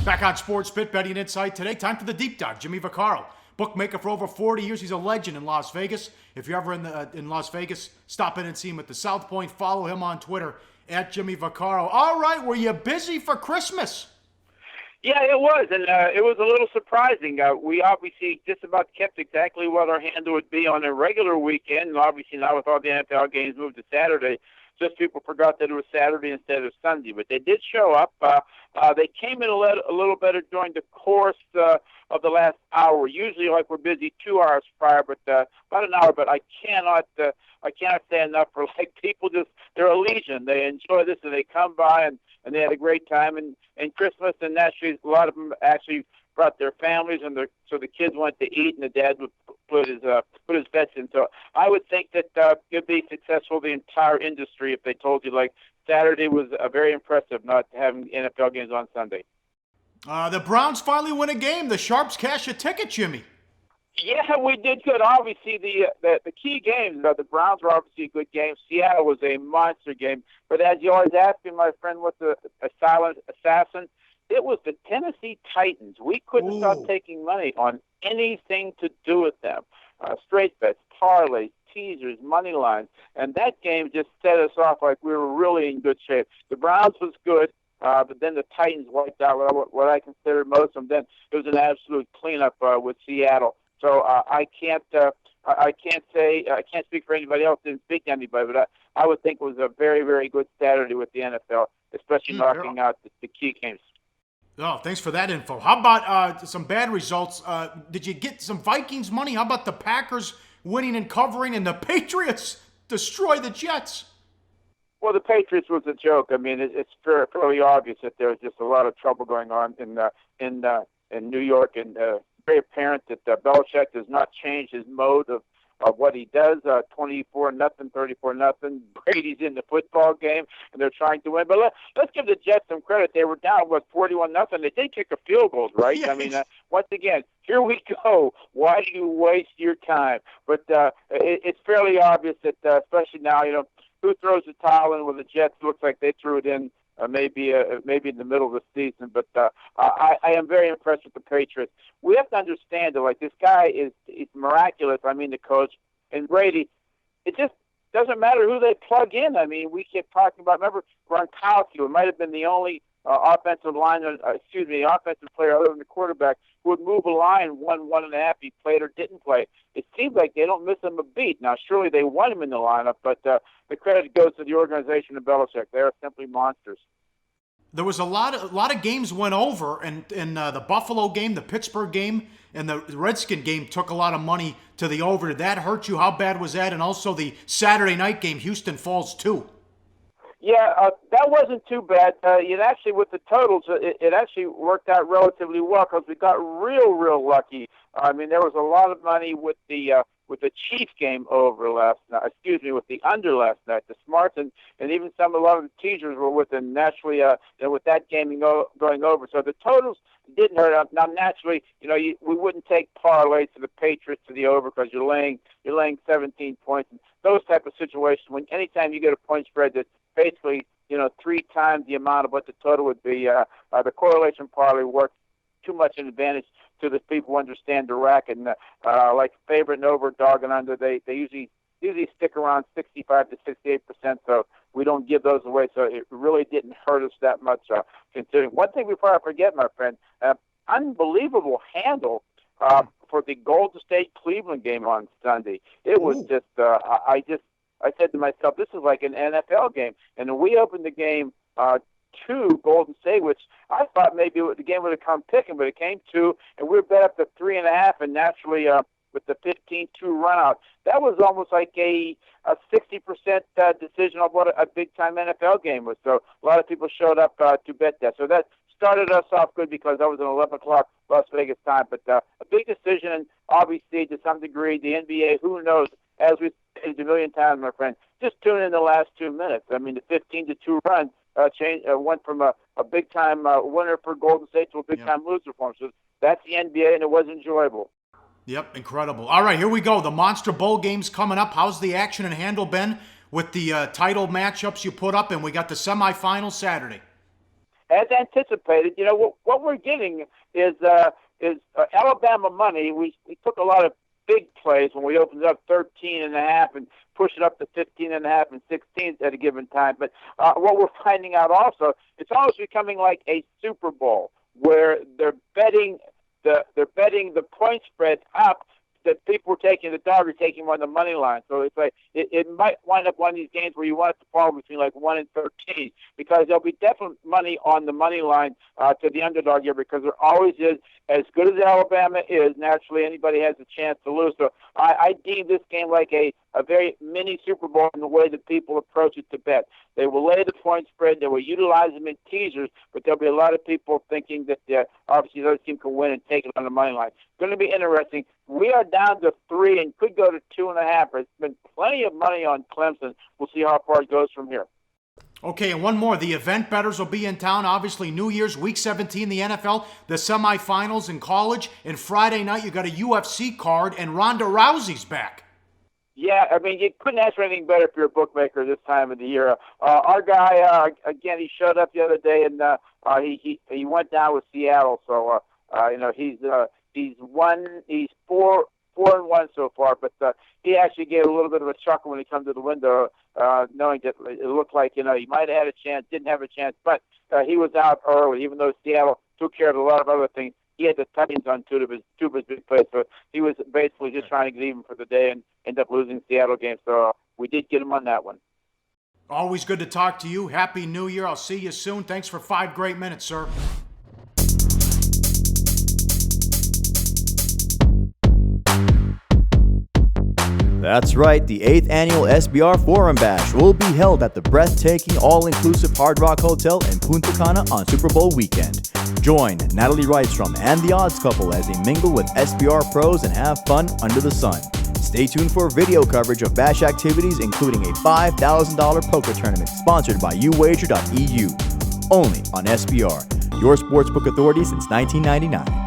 Back on Sports Pit Betting Insight today. Time for the deep dive. Jimmy Vaccaro, bookmaker for over 40 years. He's a legend in Las Vegas. If you're ever in Las Vegas, stop in and see him at the South Point. Follow him on Twitter at Jimmy Vaccaro. All right, were you busy for Christmas? Yeah, it was, and it was a little surprising. We obviously just about kept exactly what our handle would be on a regular weekend, and obviously now with all the NFL games moved to Saturday, just people forgot that it was Saturday instead of Sunday. But they did show up. They came in a little better during the course of the last hour. Usually, like, we're busy 2 hours prior, but about an hour. But I cannot say enough for, like, people just, they're a legion. They enjoy this, and they come by and they had a great time. And Christmas, and naturally, a lot of them actually brought their families, and so the kids went to eat, and the dad would put his bets in. So I would think that it'd be successful, the entire industry, if they told you, like, Saturday was very impressive, not having NFL games on Sunday. The Browns finally win a game. The Sharps cash a ticket, Jimmy. Yeah, we did good. Obviously, the key games, the Browns were obviously a good game. Seattle was a monster game. But as you always ask me, my friend, what's a silent assassin? It was the Tennessee Titans. We couldn't stop taking money on anything to do with them. Straight bets, parlays, teasers, money lines. And that game just set us off like we were really in good shape. The Browns was good. But then the Titans wiped out what I considered most of them. Then it was an absolute cleanup with Seattle. So I can't speak for anybody else. Didn't speak to anybody, but I would think it was a very, very good Saturday with the NFL, especially knocking out the key games. Oh, thanks for that info. How about some bad results? Did you get some Vikings money? How about the Packers winning and covering, and the Patriots destroy the Jets? Well, the Patriots was a joke. I mean, it's fairly obvious that there's just a lot of trouble going on in New York, and very apparent that Belichick does not change his mode of what he does. 24-0, 34-0. Brady's in the football game, and they're trying to win. But let's give the Jets some credit. They were down 41-0. They did kick a field goal, right? Yes. I mean, once again, here we go. Why do you waste your time? But it's fairly obvious that, especially now, who throws the towel in with the Jets? Looks like they threw it in. Maybe in the middle of the season, but I am very impressed with the Patriots. We have to understand that, like, this guy is miraculous. I mean, the coach and Brady. It just doesn't matter who they plug in. I mean, we kept talking about. Remember Gronkowski? It might have been the only offensive player other than the quarterback who would move a line 1.5. He played or didn't play. It seems like they don't miss him a beat. Now, surely they want him in the lineup, but the credit goes to the organization of Belichick. They are simply monsters. There was a lot of games went over, and the Buffalo game, the Pittsburgh game, and the Redskin game took a lot of money to the over. Did that hurt you? How bad was that? And also the Saturday night game, Houston Falls 2. Yeah, that wasn't too bad. It actually, with the totals, it actually worked out relatively well because we got real lucky. I mean, there was a lot of money with the Chief game over last night. With the under last night. The Smarts and even a lot of the teasers were within. Naturally, with that game going over, so the totals didn't hurt up. Now, naturally, we wouldn't take parlays to the Patriots to the over because you're laying 17 points. And those type of situations, when anytime you get a point spread that's basically 3 times the amount of what the total would be, the correlation parlay works too much an advantage to the people who understand the racket. And like favorite and over, dog and under, they usually stick around 65 to 68%. So we don't give those away. So it really didn't hurt us that much. Considering one thing before I forget, my friend, unbelievable handle for the Golden State Cleveland game on Sunday. It was just I said to myself, this is like an NFL game. And then we opened the game to Golden State, which I thought maybe the game would have come picking, but it came 2, and we were bet up to 3.5, and naturally with the 15-2 run out, that was almost like a 60% decision of what a big-time NFL game was. So a lot of people showed up to bet that. So that started us off good because that was an 11 o'clock Las Vegas time. But a big decision, and obviously to some degree the NBA, who knows, as we've said a million times, my friend, just tune in the last 2 minutes. I mean, the 15-2 run went from a big-time winner for Golden State to a big-time loser for him. So that's the NBA, and it was enjoyable. Yep, incredible. All right, here we go. The Monster Bowl game's coming up. How's the action and handle been with the title matchups you put up? And we got the semifinals Saturday. as anticipated, what we're getting is Alabama money. We took a lot of big plays when we opened it up 13.5 and pushed it up to 15.5 and 16 at a given time. But what we're finding out also, it's almost becoming like a Super Bowl where they're betting the point spread up. That people are taking the dog or taking on the money line. So it's like it might wind up one of these games where you want it to fall between like 1 and 13 because there'll be definite money on the money line to the underdog here because there always is. As good as Alabama is, naturally anybody has a chance to lose. So I deem this game like a very mini Super Bowl in the way that people approach it to bet. They will lay the point spread. They will utilize them in teasers, but there'll be a lot of people thinking that obviously those teams can win and take it on the money line. It's going to be interesting. We are down to 3 and could go to 2.5. There's been plenty of money on Clemson. We'll see how far it goes from here. Okay, and one more. The event bettors will be in town. Obviously, New Year's, Week 17, the NFL, the semifinals in college, and Friday night you got a UFC card, and Ronda Rousey's back. Yeah, I mean, you couldn't ask for anything better if you're a bookmaker this time of the year. Our guy, again, he showed up the other day, and he went down with Seattle. So, he's 4-1 so far, but he actually gave a little bit of a chuckle when he come to the window, knowing that it looked like, he might have had a chance, didn't have a chance, but he was out early, even though Seattle took care of a lot of other things. He had the Titans on two of his big plays, so he was basically just trying to get even for the day and end up losing the Seattle game. So we did get him on that one. Always good to talk to you. Happy New Year. I'll see you soon. Thanks for 5 great minutes, sir. That's right, the 8th annual SBR Forum Bash will be held at the breathtaking all-inclusive Hard Rock Hotel in Punta Cana on Super Bowl weekend. Join Natalie Rydstrom and the Odds Couple as they mingle with SBR pros and have fun under the sun. Stay tuned for video coverage of Bash activities, including a $5,000 poker tournament sponsored by uwager.eu. Only on SBR, your sportsbook authority since 1999.